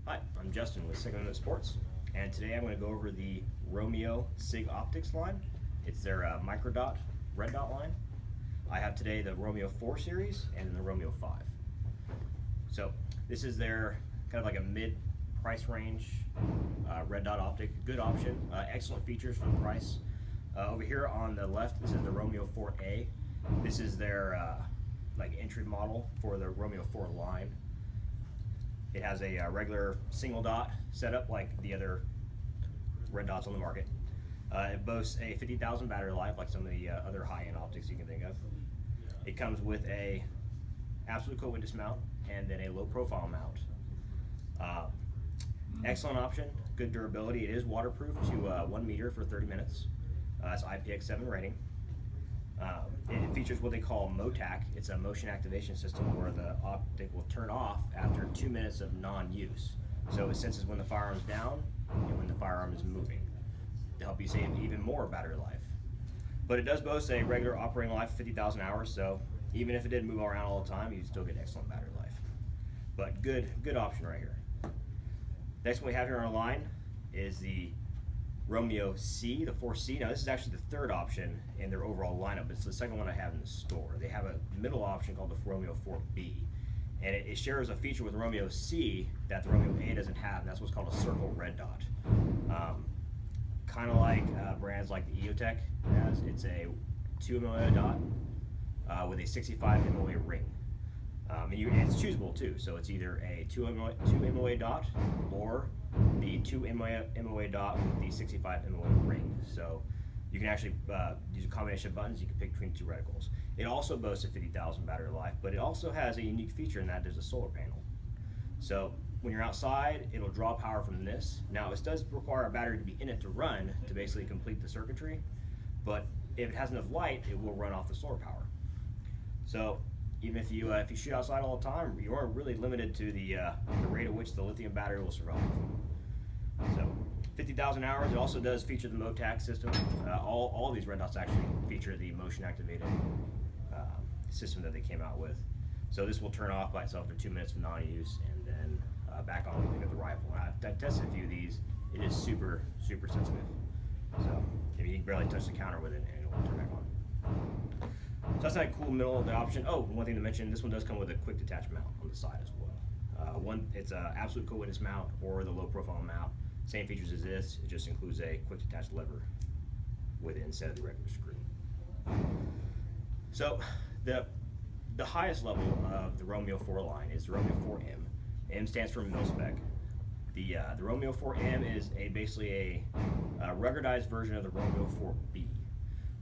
Hi, I'm Justin with Sig Romeo Sports, and today I'm going to go over the Romeo Sig optics line. It's their micro dot, red dot line. I have today the Romeo 4 series and the Romeo 5. So this is their kind of like a mid price range red dot optic, good option, excellent features for the price. Over here on the left, this is the Romeo 4A. This is their like entry model for the Romeo 4 line. It has a regular single dot setup like the other red dots on the market. It boasts a 50,000 battery life like some of the other high-end optics you can think of. It comes with a absolute co-witness mount and then a low profile mount. Excellent option, good durability. It is waterproof to 1 meter for 30 minutes. It's IPX7 rating. It features what they call MOTAC. It's a motion activation system where the optic will turn off after 2 minutes of non-use. So it senses when the firearm is down and when the firearm is moving to help you save even more battery life. But it does boast a regular operating life of 50,000 hours, so even if it did move around all the time, you'd still get excellent battery life. But good option right here. Next one we have here on our line is the Romeo C, the 4C. Now this is actually the third option in their overall lineup. It's the second one I have in the store. They have a middle option called the Romeo 4B. And it shares a feature with Romeo C that the Romeo A doesn't have, and that's what's called a circle red dot. Kind of like brands like the EOTech has. It's a 2 MOA dot with a 65 MOA ring. And it's choosable too, so it's either a 2 MOA dot or the 2 MOA dot with the 65 MOA ring. So you can actually use a combination of buttons. You can pick between two reticles. It also boasts a 50,000 battery life, but it also has a unique feature in that there's a solar panel. So when you're outside, it'll draw power from this. Now this does require a battery to be in it to run to basically complete the circuitry, but if it has enough light, it will run off the solar power. So even if you shoot outside all the time, you are really limited to the rate at which the lithium battery will survive. So 50,000 hours. It also does feature the MOTAC system. All these red dots actually feature the motion activated system that they came out with. So this will turn off by itself after 2 minutes of non-use and then back on when you pick up the rifle. And I've tested a few of these. It is super sensitive. So you can barely touch the counter with it and it will turn back on. So that's like a cool middle of the option. Oh, one thing to mention, this one does come with a quick detach mount on the side as well. It's an absolute co-witness mount or the low profile mount. Same features as this, it just includes a quick detach lever with it instead of the regular screw. So the highest level of the Romeo 4 line is the Romeo 4M. M stands for mil-spec. The Romeo 4M is basically a ruggedized version of the Romeo 4B.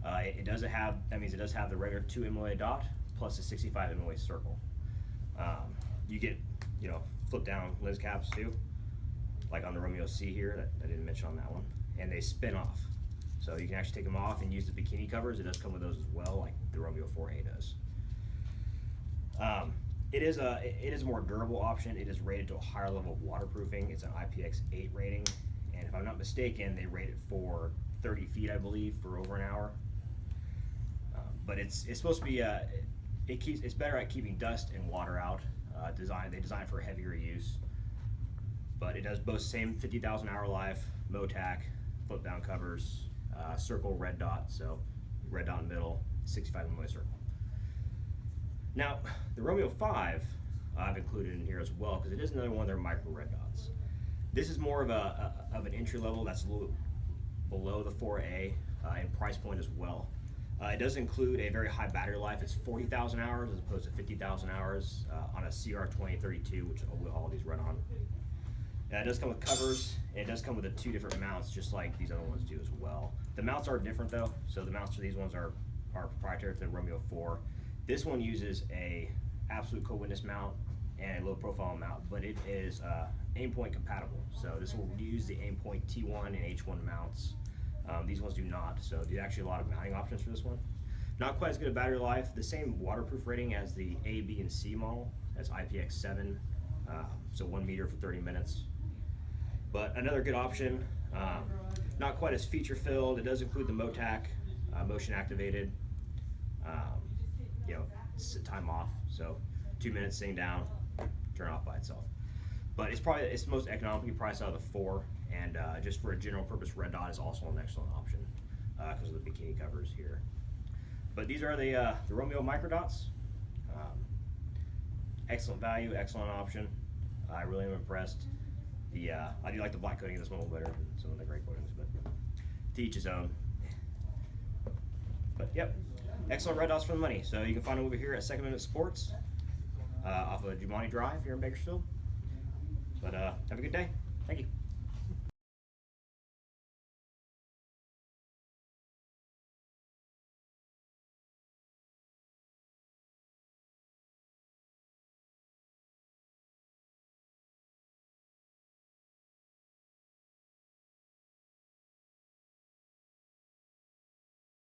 It does have the regular 2 MOA dot plus a 65 MOA circle. You get, flip down lens caps too, like on the Romeo C here that I didn't mention on that one, and they spin off. So you can actually take them off and use the bikini covers. It does come with those as well, like the Romeo 4A does. It is a more durable option. It is rated to a higher level of waterproofing. It's an IPX8 rating, and if I'm not mistaken, they rate it for 30 feet, I believe, for over an hour. But it's supposed to be it's better at keeping dust and water out. They design for heavier use, but it does boast the same 50,000 hour life, MOTAC, flip down covers, circle red dot, so red dot in the middle, 65 MOA circle. Now the Romeo 5 I've included in here as well because it is another one of their micro red dots. This is more of an entry level that's a little below the 4A in price point as well. It does include a very high battery life. It's 40,000 hours as opposed to 50,000 hours on a CR2032, which all these run on. It does come with covers, and it does come with the two different mounts, just like these other ones do as well. The mounts are different though, so the mounts for these ones are proprietary to the Romeo 4. This one uses a absolute co-witness mount and a low profile mount, but it is aimpoint compatible. So this will use the aimpoint T1 and H1 mounts. These ones do not, so there's actually a lot of mounting options for this one. Not quite as good a battery life, the same waterproof rating as the A, B, and C model. That's IPX7, so 1 meter for 30 minutes. But another good option, not quite as feature filled. It does include the MOTAC, motion activated, time off, so 2 minutes sitting down, turn off by itself. but it's the most economically priced out of the four, and just for a general purpose red dot is also an excellent option because of the bikini covers here. But these are the Romeo microdots. Excellent value, excellent option. I really am impressed. I do like the black coating of this one a little better than some of the gray coatings, but to each his own. But yep, excellent red dots for the money. So you can find them over here at Second Minute Sports off of Jomani Drive here in Bakersfield. But have a good day. Thank you.